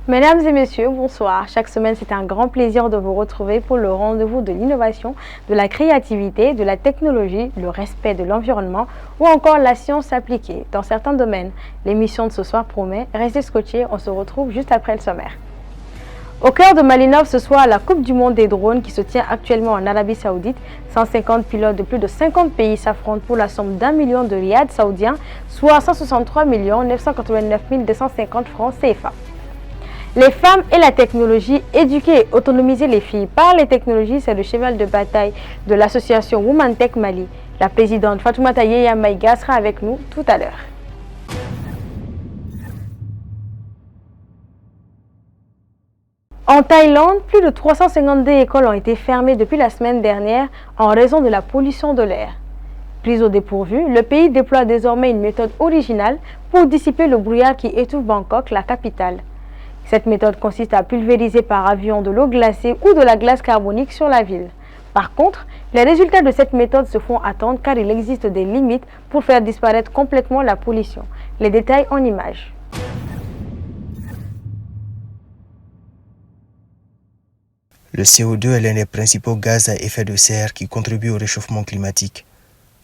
Mesdames et messieurs, bonsoir. Chaque semaine, c'est un grand plaisir de vous retrouver pour le rendez-vous de l'innovation, de la créativité, de la technologie, le respect de l'environnement ou encore la science appliquée dans certains domaines. L'émission de ce soir promet. Restez scotchés, on se retrouve juste après le sommaire. Au cœur de Malinov ce soir, la Coupe du monde des drones qui se tient actuellement en Arabie Saoudite. 150 pilotes de plus de 50 pays s'affrontent pour la somme d'1 million de rials saoudiens, soit 163 989 250 francs CFA. Les femmes et la technologie, éduquer et autonomiser les filles par les technologies, c'est le cheval de bataille de l'association Women Tech Mali. La présidente Fatoumata Yeya Maïga sera avec nous tout à l'heure. En Thaïlande, plus de 352 écoles ont été fermées depuis la semaine dernière en raison de la pollution de l'air. Pris au dépourvu, le pays déploie désormais une méthode originale pour dissiper le brouillard qui étouffe Bangkok, la capitale. Cette méthode consiste à pulvériser par avion de l'eau glacée ou de la glace carbonique sur la ville. Par contre, les résultats de cette méthode se font attendre car il existe des limites pour faire disparaître complètement la pollution. Les détails en images. Le CO2 est l'un des principaux gaz à effet de serre qui contribuent au réchauffement climatique.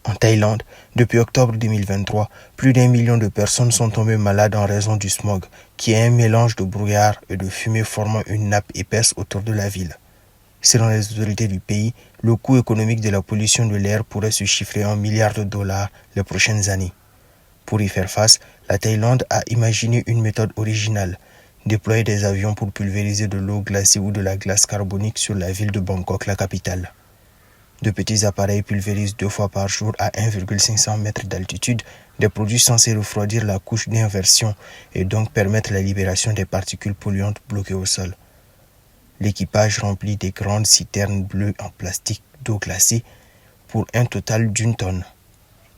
En Thaïlande, depuis octobre 2023, plus d'1 million de personnes sont tombées malades en raison du smog, qui est un mélange de brouillard et de fumée formant une nappe épaisse autour de la ville. Selon les autorités du pays, le coût économique de la pollution de l'air pourrait se chiffrer en milliards de dollars les prochaines années. Pour y faire face, la Thaïlande a imaginé une méthode originale, déployer des avions pour pulvériser de l'eau glacée ou de la glace carbonique sur la ville de Bangkok, la capitale. De petits appareils pulvérisent 2 fois par jour à 1,500 mètres d'altitude des produits censés refroidir la couche d'inversion et donc permettre la libération des particules polluantes bloquées au sol. L'équipage remplit des grandes citernes bleues en plastique d'eau glacée pour un total d'1 tonne.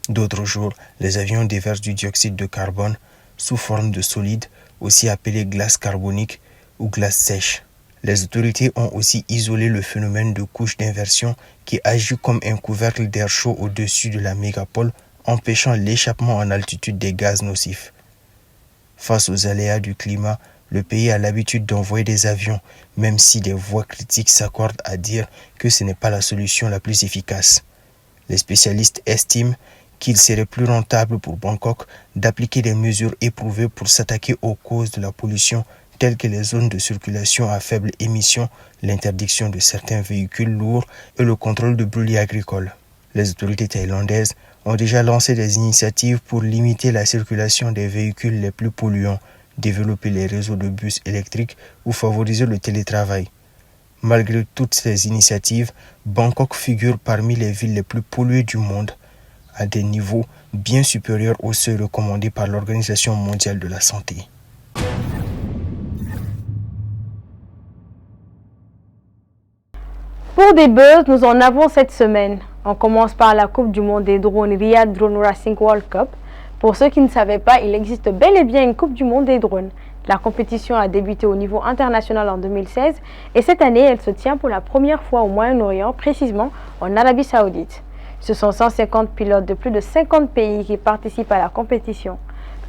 D'autres jours, les avions déversent du dioxyde de carbone sous forme de solide, aussi appelé glace carbonique ou glace sèche. Les autorités ont aussi isolé le phénomène de couche d'inversion qui agit comme un couvercle d'air chaud au-dessus de la mégapole, empêchant l'échappement en altitude des gaz nocifs. Face aux aléas du climat, le pays a l'habitude d'envoyer des avions, même si des voix critiques s'accordent à dire que ce n'est pas la solution la plus efficace. Les spécialistes estiment qu'il serait plus rentable pour Bangkok d'appliquer des mesures éprouvées pour s'attaquer aux causes de la pollution telles que les zones de circulation à faible émission, l'interdiction de certains véhicules lourds et le contrôle de brûlis agricoles. Les autorités thaïlandaises ont déjà lancé des initiatives pour limiter la circulation des véhicules les plus polluants, développer les réseaux de bus électriques ou favoriser le télétravail. Malgré toutes ces initiatives, Bangkok figure parmi les villes les plus polluées du monde, à des niveaux bien supérieurs aux seuils recommandés par l'Organisation mondiale de la santé. Pour des buzz, nous en avons cette semaine. On commence par la Coupe du monde des drones Riyadh Drone Racing World Cup. Pour ceux qui ne savaient pas, il existe bel et bien une Coupe du monde des drones. La compétition a débuté au niveau international en 2016 et cette année, elle se tient pour la première fois au Moyen-Orient, précisément en Arabie Saoudite. Ce sont 150 pilotes de plus de 50 pays qui participent à la compétition.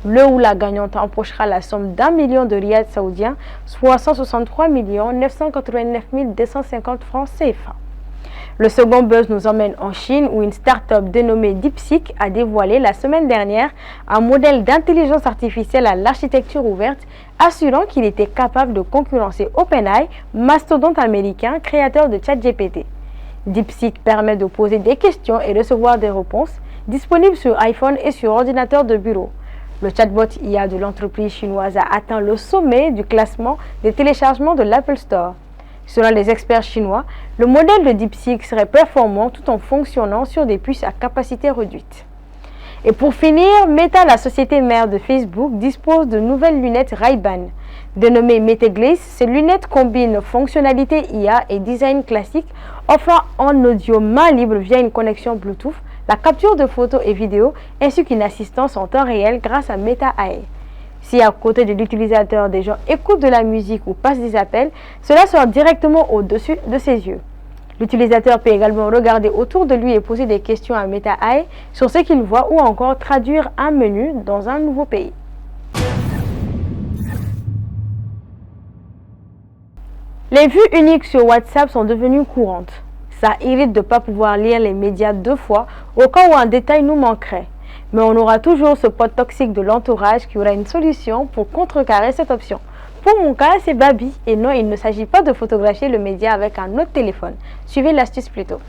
Le ou la gagnante empochera la somme d'1 million de rials saoudiens, soit 163 989 250 francs CFA. Le second buzz nous emmène en Chine où une start-up dénommée DeepSeek a dévoilé la semaine dernière un modèle d'intelligence artificielle à l'architecture ouverte, assurant qu'il était capable de concurrencer OpenAI, mastodonte américain créateur de ChatGPT. DeepSeek permet de poser des questions et recevoir des réponses, disponible sur iPhone et sur ordinateur de bureau. Le chatbot IA de l'entreprise chinoise a atteint le sommet du classement des téléchargements de l'Apple Store. Selon les experts chinois, le modèle de DeepSeek serait performant tout en fonctionnant sur des puces à capacité réduite. Et pour finir, Meta, la société mère de Facebook, dispose de nouvelles lunettes Ray-Ban. Dénommées MetaGlaze, ces lunettes combinent fonctionnalité IA et design classique, offrant en audio main libre via une connexion Bluetooth, la capture de photos et vidéos, ainsi qu'une assistance en temps réel grâce à Meta AI. Si à côté de l'utilisateur, des gens écoutent de la musique ou passent des appels, cela sort directement au-dessus de ses yeux. L'utilisateur peut également regarder autour de lui et poser des questions à Meta AI sur ce qu'il voit ou encore traduire un menu dans un nouveau pays. Les vues uniques sur WhatsApp sont devenues courantes. Ça irrite de ne pas pouvoir lire les médias 2 fois au cas où un détail nous manquerait. Mais on aura toujours ce pote toxique de l'entourage qui aura une solution pour contrecarrer cette option. Pour mon cas, c'est Babi. Et non, il ne s'agit pas de photographier le média avec un autre téléphone. Suivez l'astuce plutôt.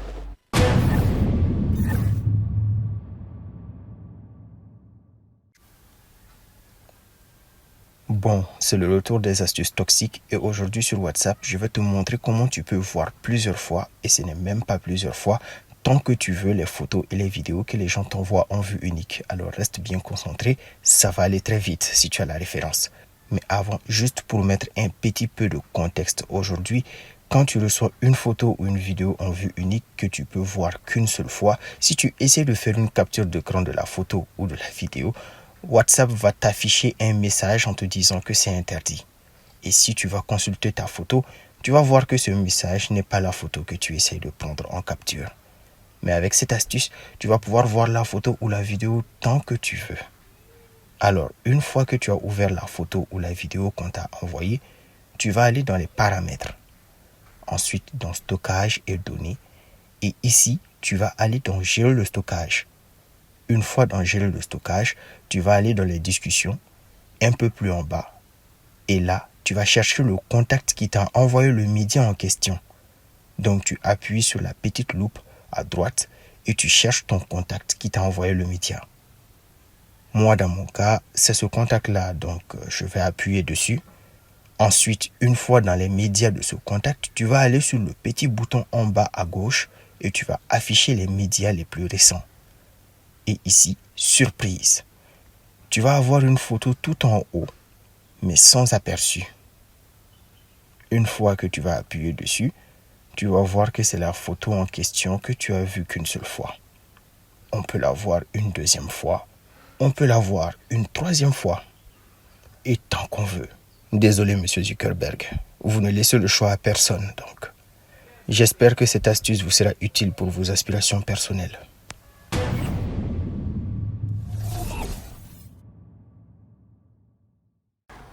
Bon, c'est le retour des astuces toxiques et aujourd'hui sur WhatsApp, je vais te montrer comment tu peux voir plusieurs fois, et ce n'est même pas plusieurs fois, tant que tu veux les photos et les vidéos que les gens t'envoient en vue unique. Alors reste bien concentré, ça va aller très vite si tu as la référence. Mais avant, juste pour mettre un petit peu de contexte aujourd'hui, quand tu reçois une photo ou une vidéo en vue unique que tu peux voir qu'une seule fois, si tu essaies de faire une capture d'écran de la photo ou de la vidéo, WhatsApp va t'afficher un message en te disant que c'est interdit. Et si tu vas consulter ta photo, tu vas voir que ce message n'est pas la photo que tu essaies de prendre en capture. Mais avec cette astuce, tu vas pouvoir voir la photo ou la vidéo tant que tu veux. Alors, une fois que tu as ouvert la photo ou la vidéo qu'on t'a envoyée, tu vas aller dans les paramètres. Ensuite, dans stockage et données. Et ici, tu vas aller dans gérer le stockage. Une fois dans gérer le stockage, tu vas aller dans les discussions, un peu plus en bas. Et là, tu vas chercher le contact qui t'a envoyé le média en question. Donc, tu appuies sur la petite loupe à droite et tu cherches ton contact qui t'a envoyé le média. Moi, dans mon cas, c'est ce contact-là, donc je vais appuyer dessus. Ensuite, une fois dans les médias de ce contact, tu vas aller sur le petit bouton en bas à gauche et tu vas afficher les médias les plus récents. Et ici, surprise, tu vas avoir une photo tout en haut, mais sans aperçu. Une fois que tu vas appuyer dessus, tu vas voir que c'est la photo en question que tu as vue qu'une seule fois. On peut la voir une deuxième fois, on peut la voir une troisième fois, et tant qu'on veut. Désolé, monsieur Zuckerberg, vous ne laissez le choix à personne, donc. J'espère que cette astuce vous sera utile pour vos aspirations personnelles.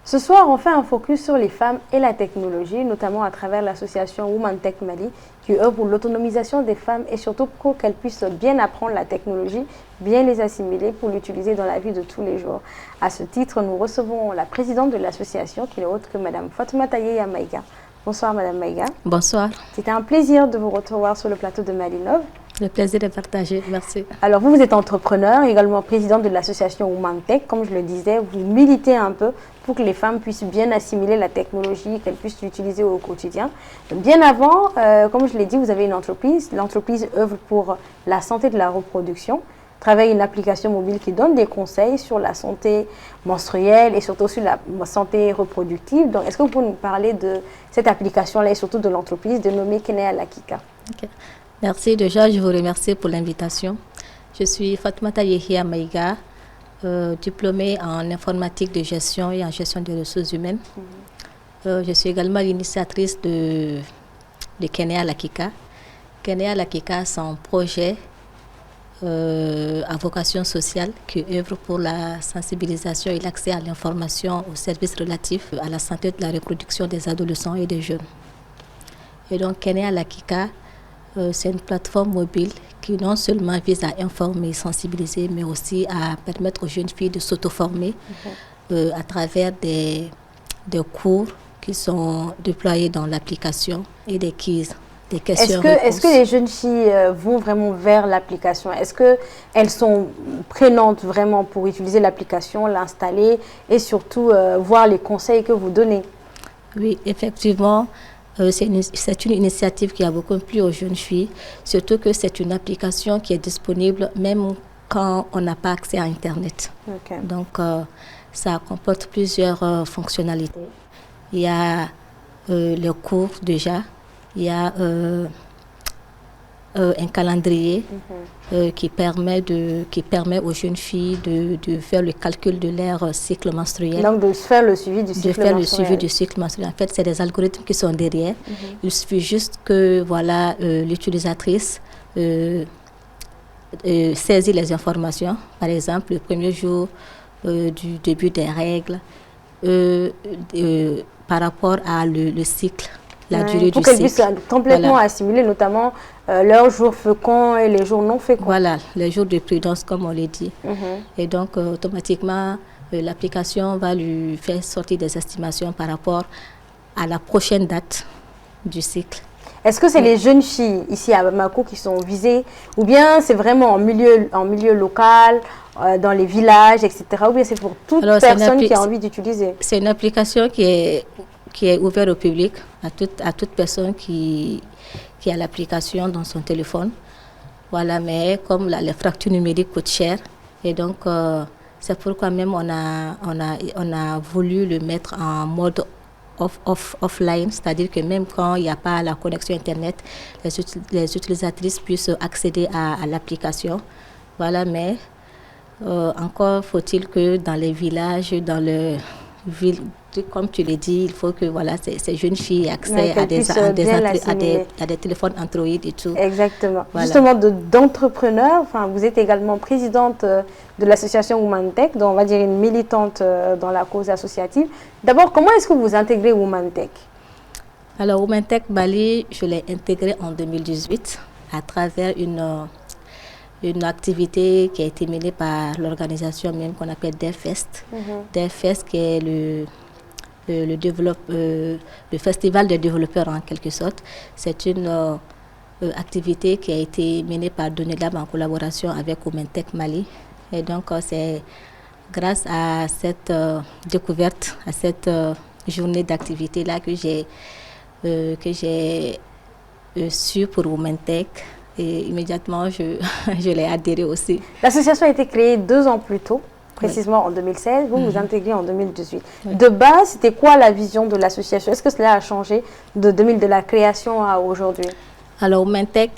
Ce soir, on fait un focus sur les femmes et la technologie, notamment à travers l'association Women Tech Mali, qui œuvre pour l'autonomisation des femmes et surtout pour qu'elles puissent bien apprendre la technologie, bien les assimiler pour l'utiliser dans la vie de tous les jours. À ce titre, nous recevons la présidente de l'association, qui n'est autre que Mme Fatoumata Yeya Maïga. Bonsoir Mme Maïga. Bonsoir. C'était un plaisir de vous retrouver sur le plateau de Malinov. Le plaisir de partager, merci. Alors vous êtes entrepreneur, également présidente de l'association Women Tech. Comme je le disais, vous militez un peu pour que les femmes puissent bien assimiler la technologie, qu'elles puissent l'utiliser au quotidien. Bien avant, comme je l'ai dit, vous avez une entreprise. L'entreprise œuvre pour la santé de la reproduction, travaille une application mobile qui donne des conseils sur la santé menstruelle et surtout sur la santé reproductive. Donc, est-ce que vous pouvez nous parler de cette application-là et surtout de l'entreprise dénommée Kenea Lakika? Okay. Merci. Déjà, je vous remercie pour l'invitation. Je suis Fatoumata Yeya Maïga, diplômée en informatique de gestion et en gestion des ressources humaines. Je suis également l'initiatrice de Kenea Lakika. Kenea Lakika, c'est un projet à vocation sociale qui œuvre pour la sensibilisation et l'accès à l'information aux services relatifs à la santé de la reproduction des adolescents et des jeunes. Et donc, Kenea Lakika, c'est une plateforme mobile qui non seulement vise à informer et sensibiliser, mais aussi à permettre aux jeunes filles de s'auto-former à travers des cours qui sont déployés dans l'application et des quiz, des questions-réponses. Est-ce que les jeunes filles vont vraiment vers l'application? Est-ce qu'elles sont prenantes vraiment pour utiliser l'application, l'installer et surtout voir les conseils que vous donnez? Oui, effectivement. C'est une initiative qui a beaucoup plu aux jeunes filles, surtout que c'est une application qui est disponible même quand on n'a pas accès à Internet. Okay. Donc, ça comporte plusieurs fonctionnalités. Il y a les cours déjà, il y a un calendrier qui permet aux jeunes filles de faire le calcul de leur cycle menstruel. Donc de faire le suivi du cycle menstruel. De faire le suivi du cycle menstruel. En fait, c'est des algorithmes qui sont derrière. Il suffit juste que voilà, l'utilisatrice saisit les informations. Par exemple, le premier jour du début des règles, par rapport à le cycle la durée du cycle. Pour qu'elles puissent complètement assimiler, notamment leurs jours féconds et les jours non féconds. Voilà, les jours de prudence, comme on le dit. Et donc, automatiquement, l'application va lui faire sortir des estimations par rapport à la prochaine date du cycle. Est-ce que c'est les jeunes filles ici à Bamako qui sont visées, ou bien c'est vraiment en milieu local, dans les villages, etc. Ou bien c'est pour toute personne qui a envie d'utiliser? C'est une application qui est ouverte au public, à toute personne qui a l'application dans son téléphone. Voilà, mais comme les fractures numériques coûtent cher, et donc c'est pourquoi même on a voulu le mettre en mode offline, c'est-à-dire que même quand il n'y a pas la connexion Internet, les utilisatrices puissent accéder à l'application. Voilà, mais encore faut-il que dans les villages, dans le ville, comme tu l'as dit, il faut que voilà, ces jeunes filles aient accès à des téléphones Android et tout. Exactement. Voilà. Justement, d'entrepreneurs, vous êtes également présidente de l'association Women Tech, donc on va dire une militante dans la cause associative. D'abord, comment est-ce que vous intégrez Women Tech? Alors, Women Tech Mali, je l'ai intégrée en 2018 à travers une activité qui a été menée par l'organisation même qu'on appelle DevFest. DevFest qui est le festival des développeurs en quelque sorte. C'est une activité qui a été menée par Donelab en collaboration avec Women Tech Mali. Et donc c'est grâce à cette découverte, à cette journée d'activité-là que j'ai su pour Women Tech. Et immédiatement, je l'ai adhéré aussi. L'association a été créée 2 ans plus tôt, précisément en 2016. Vous vous intégrez en 2018. De base, c'était quoi la vision de l'association? Est-ce que cela a changé de la création à aujourd'hui? Alors, Women Tech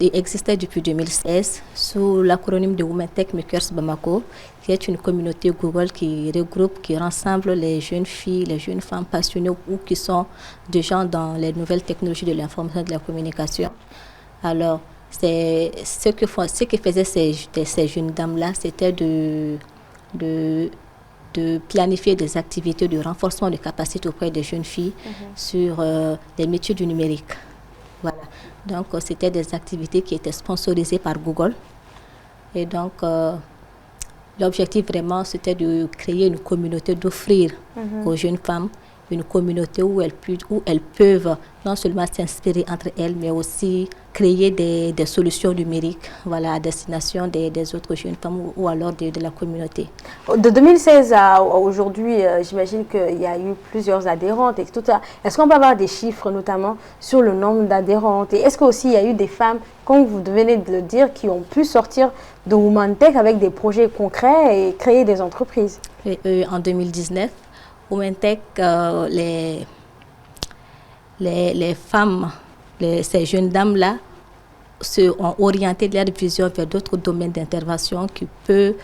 existait depuis 2016 sous l'acronyme de Women Tech Makers Bamako, qui est une communauté Google qui regroupe, qui rassemble les jeunes filles, les jeunes femmes passionnées ou qui sont déjà dans les nouvelles technologies de l'information et de la communication. Alors, ce que faisaient ces jeunes dames-là, c'était de planifier des activités de renforcement de capacités auprès des jeunes filles sur les métiers du numérique. Voilà. Donc, c'était des activités qui étaient sponsorisées par Google. Et donc, l'objectif vraiment, c'était de créer une communauté, d'offrir aux jeunes femmes une communauté où elles peuvent non seulement s'inspirer entre elles, mais aussi créer des solutions numériques, voilà, à destination des autres jeunes femmes ou alors de la communauté. De 2016 à aujourd'hui, j'imagine qu'il y a eu plusieurs adhérentes et tout ça. Est-ce qu'on peut avoir des chiffres notamment sur le nombre d'adhérentes? Et est-ce qu'aussi il y a eu des femmes, comme vous venez de le dire, qui ont pu sortir de Women Tech avec des projets concrets et créer des entreprises? En 2019, Women Tech, les femmes, ces jeunes dames-là, ont orienté leur vision vers d'autres domaines d'intervention qui peuvent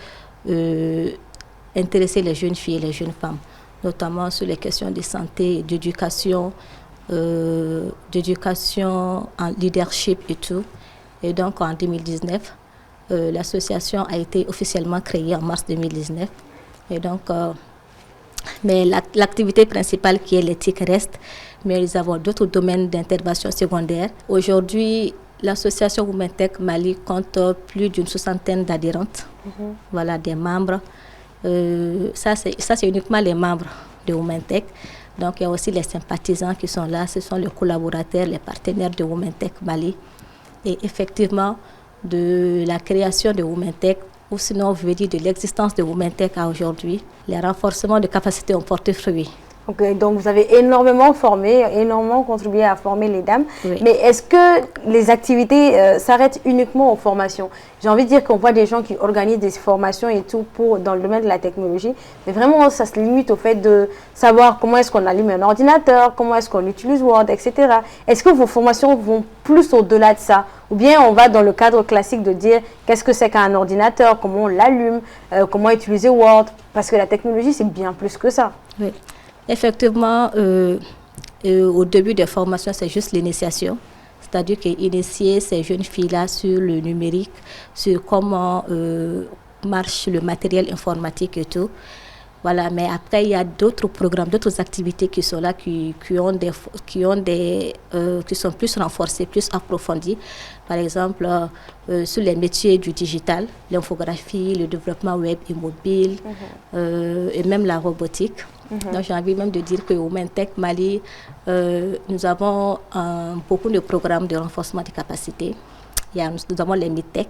intéresser les jeunes filles et les jeunes femmes, notamment sur les questions de santé, d'éducation en leadership et tout. Et donc en 2019, l'association a été officiellement créée en mars 2019. Et donc, mais l'activité principale qui est l'éthique reste, mais nous avons d'autres domaines d'intervention secondaire. Aujourd'hui, l'association Women Tech Mali compte plus d'une 60aine d'adhérentes, voilà, des membres. Ça, c'est uniquement les membres de Women Tech. Donc, il y a aussi les sympathisants qui sont là. Ce sont les collaborateurs, les partenaires de Women Tech Mali. Et effectivement, de la création de Women Tech, ou sinon, vous pouvez dire de l'existence de Women Tech à aujourd'hui, les renforcements de capacités ont porté fruit. Okay, donc vous avez énormément formé, énormément contribué à former les dames. Oui. Mais est-ce que les activités s'arrêtent uniquement aux formations? J'ai envie de dire qu'on voit des gens qui organisent des formations et tout dans le domaine de la technologie. Mais vraiment, ça se limite au fait de savoir comment est-ce qu'on allume un ordinateur, comment est-ce qu'on utilise Word, etc. Est-ce que vos formations vont plus au-delà de ça? Ou bien on va dans le cadre classique de dire qu'est-ce que c'est qu'un ordinateur, comment on l'allume, comment utiliser Word? Parce que la technologie, c'est bien plus que ça. Oui. Effectivement, au début des formations, c'est juste l'initiation. C'est-à-dire qu'initier ces jeunes filles-là sur le numérique, sur comment marche le matériel informatique et tout. Voilà, mais après, il y a d'autres programmes, d'autres activités qui sont là, qui sont plus renforcées, plus approfondies. Par exemple, sur les métiers du digital, l'infographie, le développement web et mobile, et même la robotique. Donc, j'ai envie même de dire qu'au Mentec Mali, nous avons beaucoup de programmes de renforcement des capacités. Nous avons les MITEC,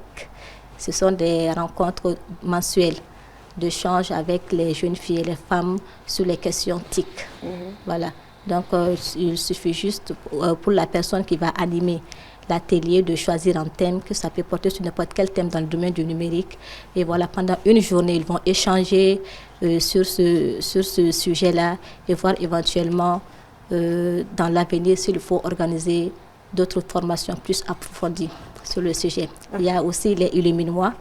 ce sont des rencontres mensuelles d'échange avec les jeunes filles et les femmes sur les questions TIC. Voilà. Donc, il suffit juste pour la personne qui va animer l'atelier de choisir un thème, que ça peut porter sur n'importe quel thème dans le domaine du numérique. Et voilà, pendant une journée, ils vont échanger sur ce sujet-là et voir éventuellement dans l'avenir s'il faut organiser d'autres formations plus approfondies sur le sujet. Il y a aussi les Illumine-moi.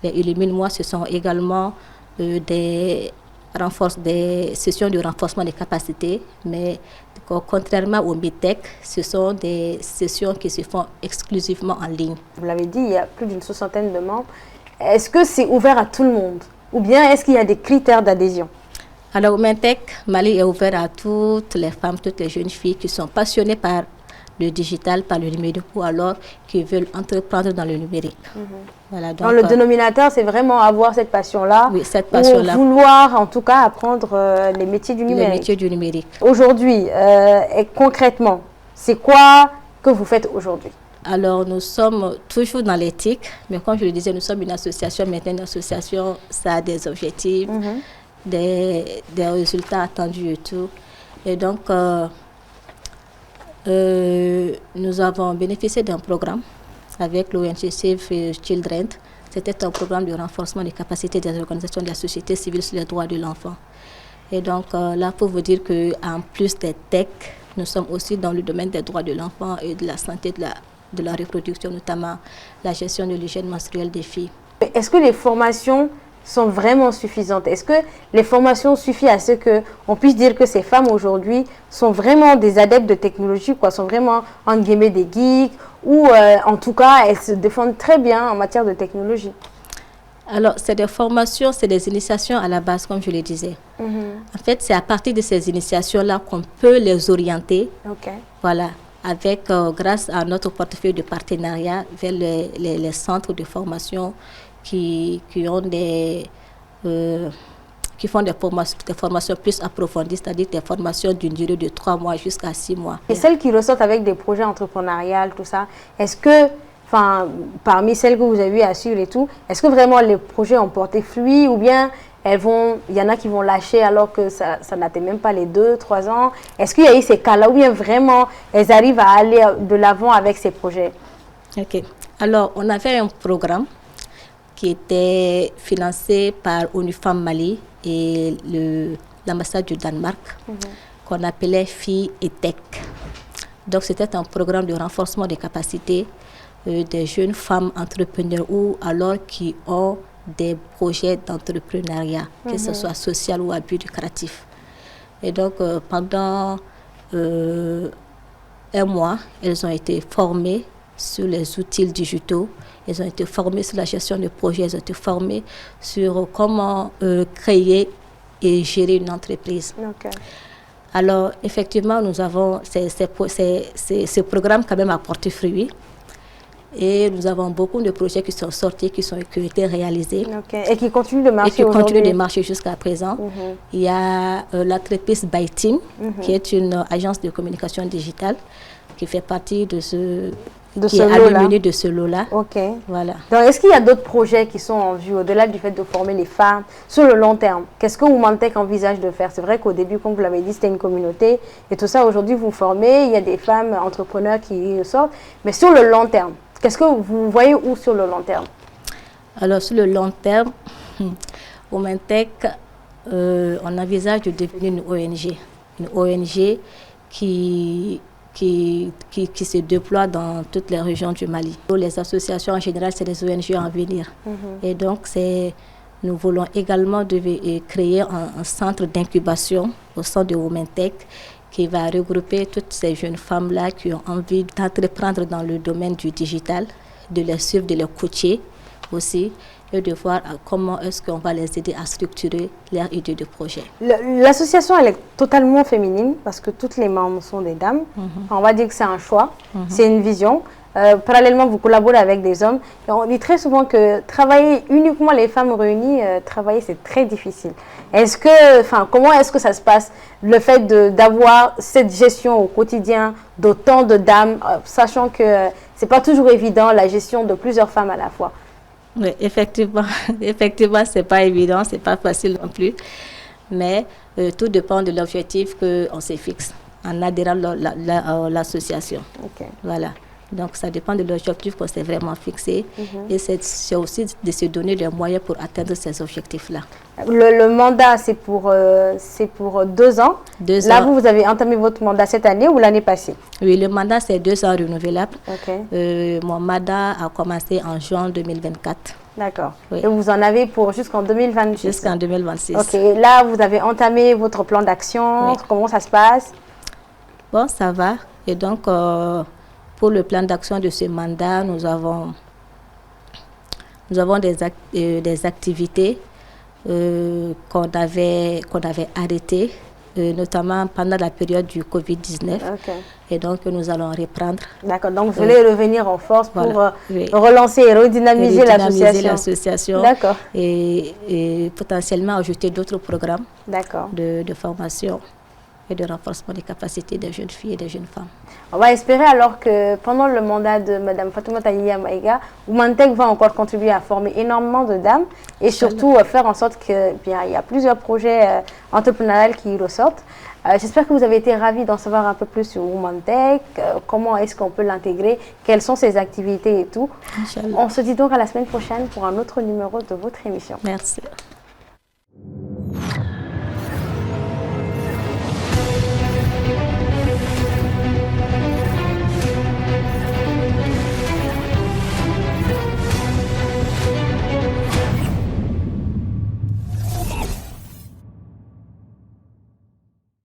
Les Illumine-moi, ce sont également des sessions de renforcement des capacités, mais contrairement au MITEC, ce sont des sessions qui se font exclusivement en ligne. Vous l'avez dit, il y a plus d'une 60aine de membres. Est-ce que c'est ouvert à tout le monde ou bien est-ce qu'il y a des critères d'adhésion? Alors, au MITEC, Mali est ouvert à toutes les femmes, toutes les jeunes filles qui sont passionnées par le digital, par le numérique ou alors qui veulent entreprendre dans le numérique. Voilà, donc, le dénominateur, c'est vraiment avoir cette passion-là, oui, cette passion-là, ou vouloir en tout cas apprendre les métiers du numérique. Les métiers du numérique. Aujourd'hui, et concrètement, c'est quoi que vous faites aujourd'hui? Alors, nous sommes toujours dans l'éthique, mais comme je le disais, nous sommes une association. Maintenant, une association, ça a des objectifs, des résultats attendus et tout. Et donc, nous avons bénéficié d'un programme avec l'ONG Save Children. C'était un programme de renforcement des capacités des organisations de la société civile sur les droits de l'enfant. Et donc là, pour vous dire qu'en plus des tech, nous sommes aussi dans le domaine des droits de l'enfant et de la santé de la reproduction, notamment la gestion de l'hygiène menstruelle des filles. Est-ce que les formations sont vraiment suffisantes? Est-ce que les formations suffisent à ce qu'on puisse dire que ces femmes aujourd'hui sont vraiment des adeptes de technologie, sont vraiment entre guillemets des geeks, ou en tout cas elles se défendent très bien en matière de technologie? Alors, c'est des formations, c'est des initiations à la base, comme je le disais. En fait, c'est à partir de ces initiations-là qu'on peut les orienter. Voilà, grâce à notre portefeuille de partenariat vers les centres de formation qui font des formations plus approfondies, c'est-à-dire des formations d'une durée de 3 mois jusqu'à 6 mois. Et celles qui ressortent avec des projets entrepreneuriaux, tout ça, est-ce que, parmi celles que vous avez eu à suivre et tout, est-ce que vraiment les projets ont porté fruit ou bien il y en a qui vont lâcher alors que ça n'atteint même pas les 2-3 ans? Est-ce qu'il y a eu ces cas-là ou bien vraiment elles arrivent à aller de l'avant avec ces projets? Ok. Alors, on avait un programme qui était financé par ONU Femmes Mali et l'ambassade du Danemark, qu'on appelait Filles et Tech. Donc, c'était un programme de renforcement des capacités des jeunes femmes entrepreneurs ou alors qui ont des projets d'entrepreneuriat, que ce soit social ou à but lucratif. Et donc, pendant 1 mois, elles ont été formées sur les outils digitaux. Elles ont été formées sur la gestion de projets, elles ont été formées sur comment créer et gérer une entreprise. Alors, effectivement, nous avons ce programme quand même a porté fruit. Et nous avons beaucoup de projets qui sont sortis, qui ont été réalisés. Et qui continuent de marcher aujourd'hui. Et qui continuent de marcher jusqu'à présent. Il y a l'entreprise ByTeam, qui est une agence de communication digitale, qui fait partie de ce lot-là. Voilà. Donc, est-ce qu'il y a d'autres projets qui sont en vue, au-delà du fait de former les femmes, sur le long terme? Qu'est-ce que Womentech envisage de faire? C'est vrai qu'au début, comme vous l'avez dit, c'était une communauté. Et tout ça, aujourd'hui, vous formez, il y a des femmes entrepreneurs qui sortent. Mais sur le long terme, qu'est-ce que vous voyez où sur le long terme? Alors, sur le long terme, Womentech, on envisage de devenir une ONG. Une ONG qui se déploie dans toutes les régions du Mali. Les associations en général, c'est des ONG en venir. Et donc, nous voulons également créer un centre d'incubation au sein de Womentech qui va regrouper toutes ces jeunes femmes-là qui ont envie d'entreprendre dans le domaine du digital, de les suivre, de les coacher aussi, et de voir comment est-ce qu'on va les aider à structurer leur idée de projet. L'association, elle est totalement féminine parce que toutes les membres sont des dames. On va dire que c'est un choix, c'est une vision. Parallèlement, vous collaborez avec des hommes. Et on dit très souvent que travailler uniquement les femmes réunies, travailler c'est très difficile. Comment est-ce que ça se passe, le fait d'avoir cette gestion au quotidien d'autant de dames, sachant que c'est pas toujours évident la gestion de plusieurs femmes à la fois. Oui, effectivement, effectivement, c'est pas évident, c'est pas facile non plus. Mais tout dépend de l'objectif qu'on se fixe en adhérant à l'association. Okay. Voilà. Donc, ça dépend de l'objectif qu'on s'est vraiment fixé. Et c'est aussi de se donner les moyens pour atteindre ces objectifs-là. Le mandat, c'est pour 2 ans. 2 Là, ans. vous avez entamé votre mandat cette année ou l'année passée? Oui, le mandat, c'est 2 ans renouvelables. Okay. Mon mandat a commencé en juin 2024. D'accord. Oui. Et vous en avez pour jusqu'en 2026? Jusqu'en 2026. Ok. Là, vous avez entamé votre plan d'action. Oui. Comment ça se passe? Bon, ça va. Et donc, pour le plan d'action de ce mandat, nous avons des activités qu'on avait arrêtées, notamment pendant la période du Covid-19. Okay. Et donc, nous allons reprendre. D'accord. Donc, vous voulez revenir en force pour oui. relancer et redynamiser l'association. D'accord. Et potentiellement ajouter d'autres programmes de formation et de renforcement des capacités des jeunes filles et des jeunes femmes. On va espérer alors que pendant le mandat de Mme Fatoumata Yahya Maïga, Woumantec va encore contribuer à former énormément de dames et surtout faire en sorte qu'il y a plusieurs projets entrepreneuriaux qui ressortent. J'espère que vous avez été ravis d'en savoir un peu plus sur Woumantec, comment est-ce qu'on peut l'intégrer, quelles sont ses activités et tout. Inch'Allah. On se dit donc à la semaine prochaine pour un autre numéro de votre émission. Merci.